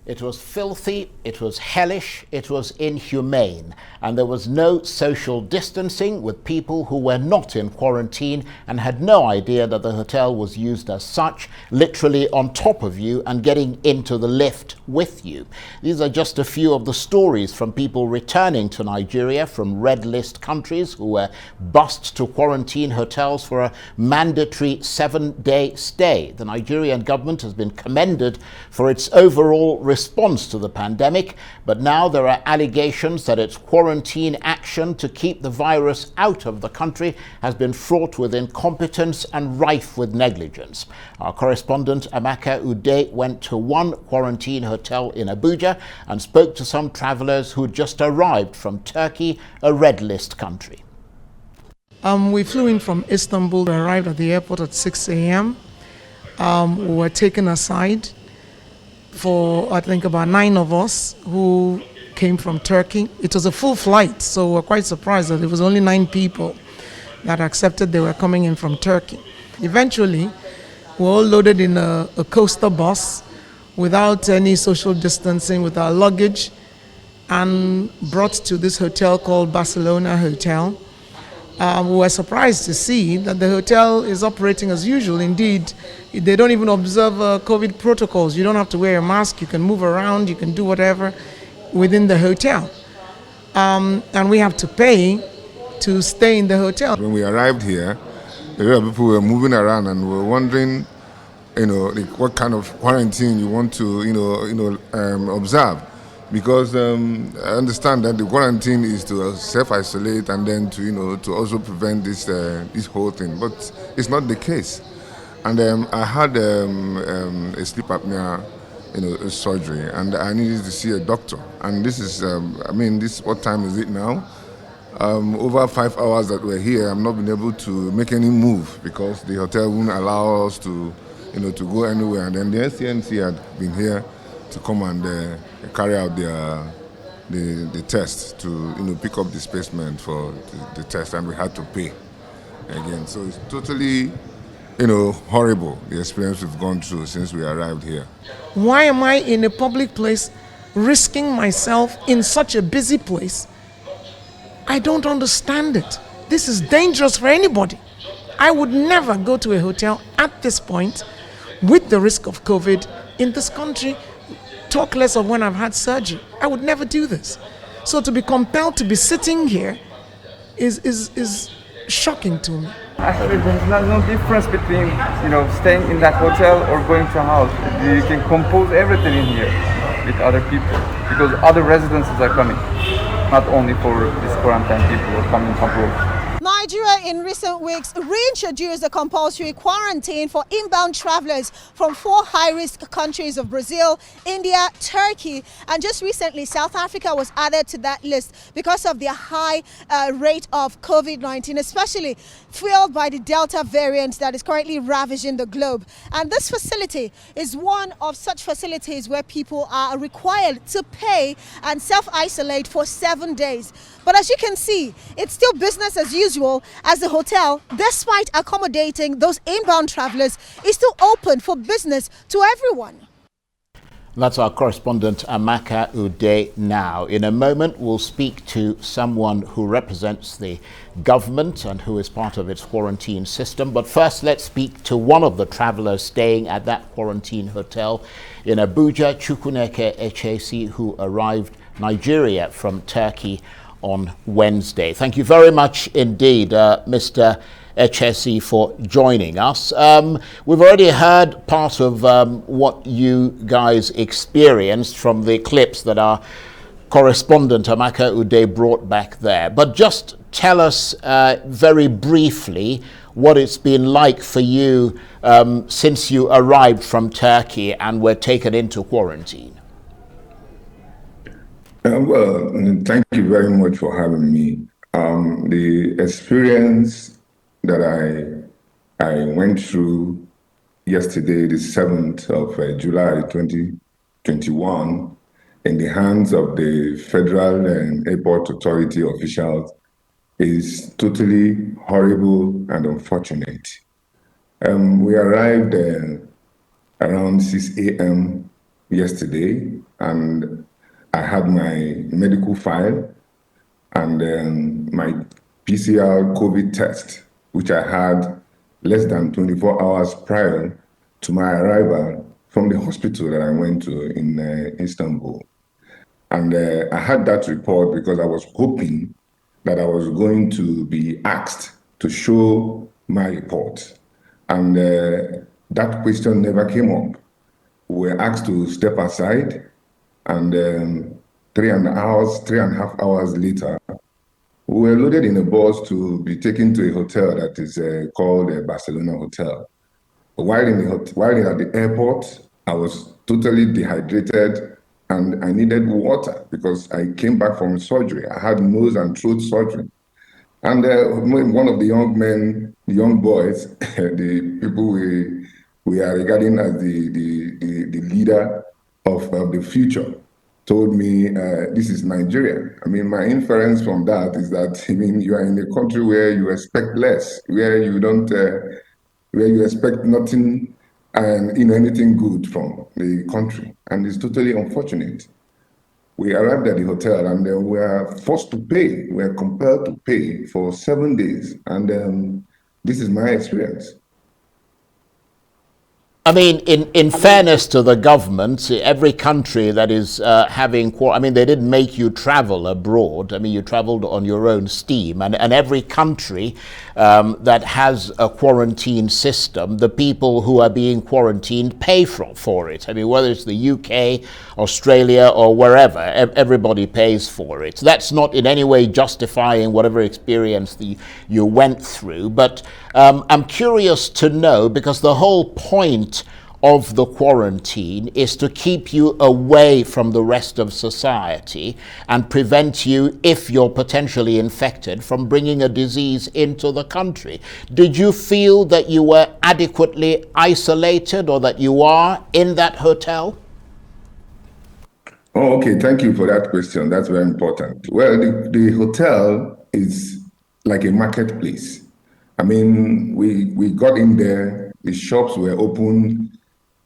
It was filthy, it was hellish, it was inhumane, and there was no social distancing with people who were not in quarantine and had no idea that the hotel was used as such, literally on top of you and getting into the lift with you. These are just a few of the stories from people returning to Nigeria from red list countries who were bussed to quarantine hotels for a mandatory 7-day stay. The Nigerian government has been commended for its overall response to the pandemic, but now there are allegations that its quarantine action to keep the virus out of the country has been fraught with incompetence and rife with negligence. Our correspondent Amaka Ude went to one quarantine hotel in Abuja and spoke to some travelers who just arrived from Turkey, a red list country. We flew in from Istanbul. We arrived at the airport at 6 a.m. We were taken aside for, I think, about 9 of us who came from Turkey. It was a full flight, so we were quite surprised that it was only 9 people that accepted they were coming in from Turkey. Eventually, we were all loaded in a coaster bus without any social distancing, with our luggage, and brought to this hotel called Barcelona Hotel. We were surprised to see that the hotel is operating as usual. Indeed, they don't even observe COVID protocols. You don't have to wear a mask. You can move around. You can do whatever within the hotel. And we have to pay to stay in the hotel. When we arrived here, a lot of people were moving around and were wondering, what kind of quarantine you want to, observe. Because I understand that the quarantine is to self-isolate and then to also prevent this whole thing. But it's not the case. And I had a sleep apnea, surgery, and I needed to see a doctor. And this is, what time is it now? Over 5 hours that we're here, I've not been able to make any move because the hotel wouldn't allow us to go anywhere. And then the SCNC had been here to come and carry out the test to pick up the specimen for the test, and we had to pay again. So it's totally horrible, the experience we've gone through since we arrived here. Why am I in a public place risking myself in such a busy place? I don't understand it. This is dangerous for anybody. I would never go to a hotel at this point with the risk of COVID in this country. Talk less of when I've had surgery. I would never do this. So to be compelled to be sitting here is shocking to me. Actually, there's no difference between staying in that hotel or going to a house. You can compose everything in here with other people because other residences are coming, not only for these quarantine people who are coming abroad. Nigeria in recent weeks reintroduced a compulsory quarantine for inbound travelers from 4 high-risk countries of Brazil, India, Turkey, and just recently South Africa was added to that list because of their high rate of COVID-19, especially fueled by the Delta variant that is currently ravaging the globe. And this facility is one of such facilities where people are required to pay and self-isolate for 7 days. But as you can see, it's still business as usual, as the hotel, despite accommodating those inbound travelers, is still open for business to everyone. That's our correspondent Amaka Ude now. In a moment, we'll speak to someone who represents the government and who is part of its quarantine system. But first, let's speak to one of the travelers staying at that quarantine hotel in Abuja, Chukwuneke Echesi, who arrived Nigeria from Turkey on Wednesday. Thank you very much indeed, Mr. Echesi, for joining us. We've already heard part of what you guys experienced from the clips that our correspondent Amaka Ude brought back there. But just tell us very briefly what it's been like for you since you arrived from Turkey and were taken into quarantine. Well, thank you very much for having me. The experience that I went through yesterday, the 7th of July 2021, in the hands of the Federal and Airport Authority officials is totally horrible and unfortunate. We arrived around 6 a.m. yesterday, and I had my medical file and my PCR COVID test, which I had less than 24 hours prior to my arrival from the hospital that I went to in Istanbul. And I had that report because I was hoping that I was going to be asked to show my report. And that question never came up. We were asked to step aside, and 3.5 hours later, we were loaded in a bus to be taken to a hotel that is called a Barcelona Hotel. While at the airport, I was totally dehydrated and I needed water because I came back from surgery. I had nose and throat surgery. And one of the young men, the young boys, the people we are regarding as the leader of the future, told me, this is Nigeria. I mean, my inference from that is that, I mean, you are in a country where you expect less, where you don't, where you expect nothing and anything good from the country. And it's totally unfortunate. We arrived at the hotel and we were forced to pay. We were compelled to pay for 7 days. And this is my experience. I mean, in fairness to the government, every country that is having, I mean, they didn't make you travel abroad. I mean, you traveled on your own steam. And every country that has a quarantine system, the people who are being quarantined pay for it. I mean, whether it's the UK, Australia, or wherever, everybody pays for it. That's not in any way justifying whatever experience you went through. But I'm curious to know, because the whole point of the quarantine is to keep you away from the rest of society and prevent you, if you're potentially infected, from bringing a disease into the country. Did you feel that you were adequately isolated, or that you are in that hotel? Oh, okay. Thank you for that question. That's very important. Well, the hotel is like a marketplace. I mean, we got in there, the shops were open,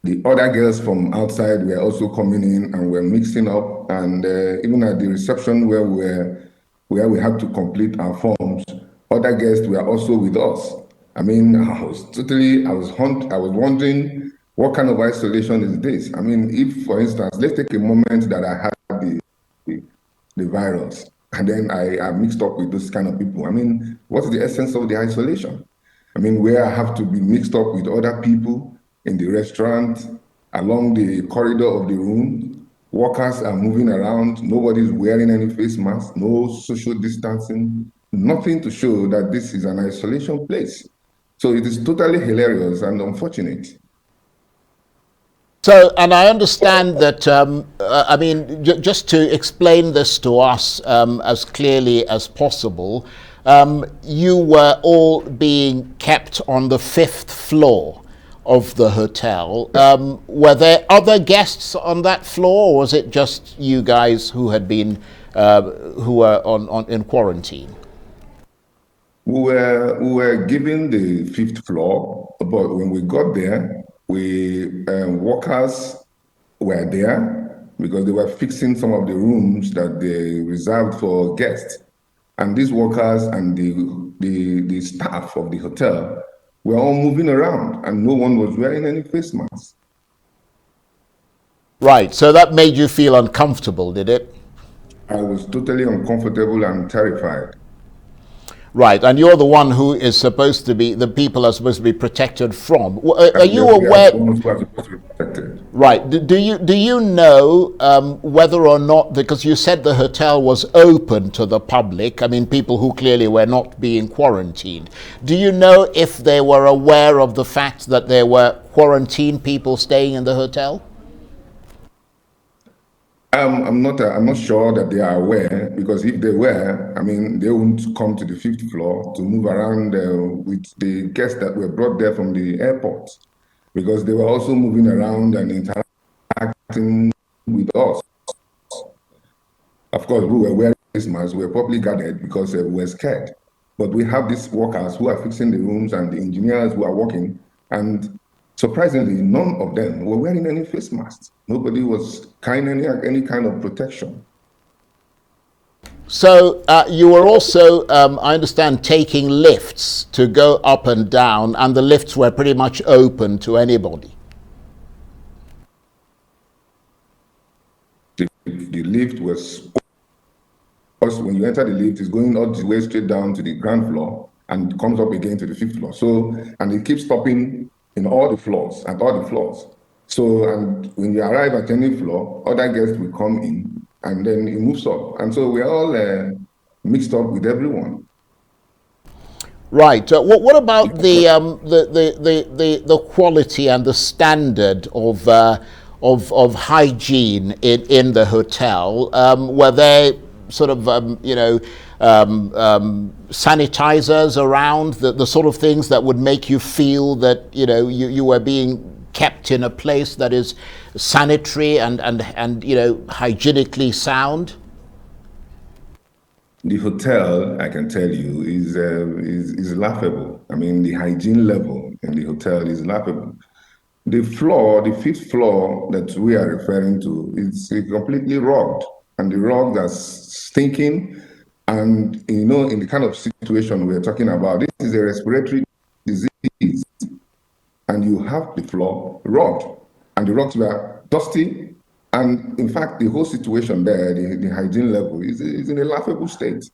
the other girls from outside were also coming in and were mixing up. And even at the reception where we had to complete our forms, other guests were also with us. I mean, I was wondering, what kind of isolation is this? I mean, if, for instance, let's take a moment that I had the virus, and then I mixed up with those kind of people. I mean, what's the essence of the isolation? I mean, where I have to be mixed up with other people in the restaurant, along the corridor of the room, workers are moving around, nobody's wearing any face mask, no social distancing, nothing to show that this is an isolation place. So it is totally hilarious and unfortunate. So, and I understand that, I mean, just to explain this to us as clearly as possible, you were all being kept on the 5th floor of the hotel. Were there other guests on that floor, or was it just you guys who had been, who were in quarantine? We were given the 5th floor, but when we got there, workers were there because they were fixing some of the rooms that they reserved for guests. And these workers and the staff of the hotel were all moving around and no one was wearing any face masks. Right, so that made you feel uncomfortable, did it? I was totally uncomfortable and terrified. Right, and you're the one who is supposed to be, the people are supposed to be protected from. Are you aware? Who are supposed to be protected. Right. Do you know whether or not, because you said the hotel was open to the public, I mean people who clearly were not being quarantined. Do you know if they were aware of the fact that there were quarantined people staying in the hotel? I'm not sure that they are aware, because if they were, I mean, they wouldn't come to the 5th floor to move around with the guests that were brought there from the airport, because they were also moving around and interacting with us. Of course, we were wearing face masks, we were properly guarded because we were scared. But we have these workers who are fixing the rooms and the engineers who are working, and Surprisingly, none of them were wearing any face masks. Nobody was carrying any kind of protection. So you were also, I understand, taking lifts to go up and down, and the lifts were pretty much open to anybody. The lift was, when you enter the lift, it's going all the way straight down to the ground floor and comes up again to the 5th floor. So, and it keeps stopping in all the floors, at all the floors. So, and when you arrive at any floor, other guests will come in, and then it moves up. And so we're all mixed up with everyone. Right. What about the quality and the standard of hygiene in the hotel? Were there sort of sanitizers around, the sort of things that would make you feel that you were being kept in a place that is sanitary and hygienically sound? The hotel, I can tell you, is laughable. I mean, the hygiene level in the hotel is laughable. The floor, the 5th floor that we are referring to, is completely rugged, and the rug that's stinking. And in the kind of situation we're talking about, this is a respiratory disease, and you have the floor rugged, and the rugs were dusty. And in fact, the whole situation there, the hygiene level is in a laughable state.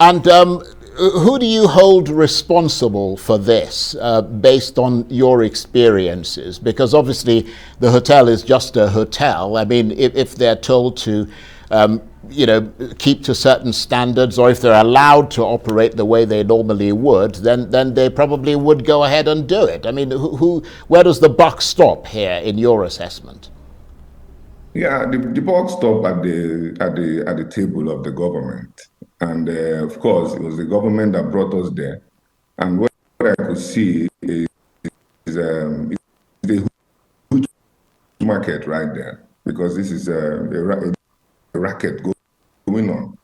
And who do you hold responsible for this based on your experiences? Because obviously the hotel is just a hotel. I mean, if they're told to keep to certain standards, or if they're allowed to operate the way they normally would, then they probably would go ahead and do it. I mean, where does the buck stop here in your assessment? Yeah, the buck stop at the table of the government, and of course it was the government that brought us there. And what I could see is a huge market right there, because this is a racket going on.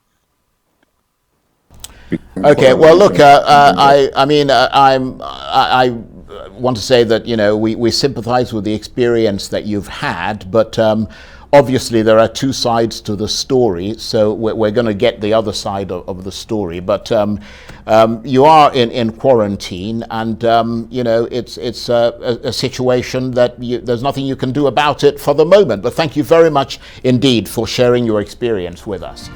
Okay, well, look, I want to say that we sympathise with the experience that you've had, but obviously there are two sides to the story, so we're going to get the other side of the story. But you are in quarantine, and it's a situation that there's nothing you can do about it for the moment. But thank you very much indeed for sharing your experience with us.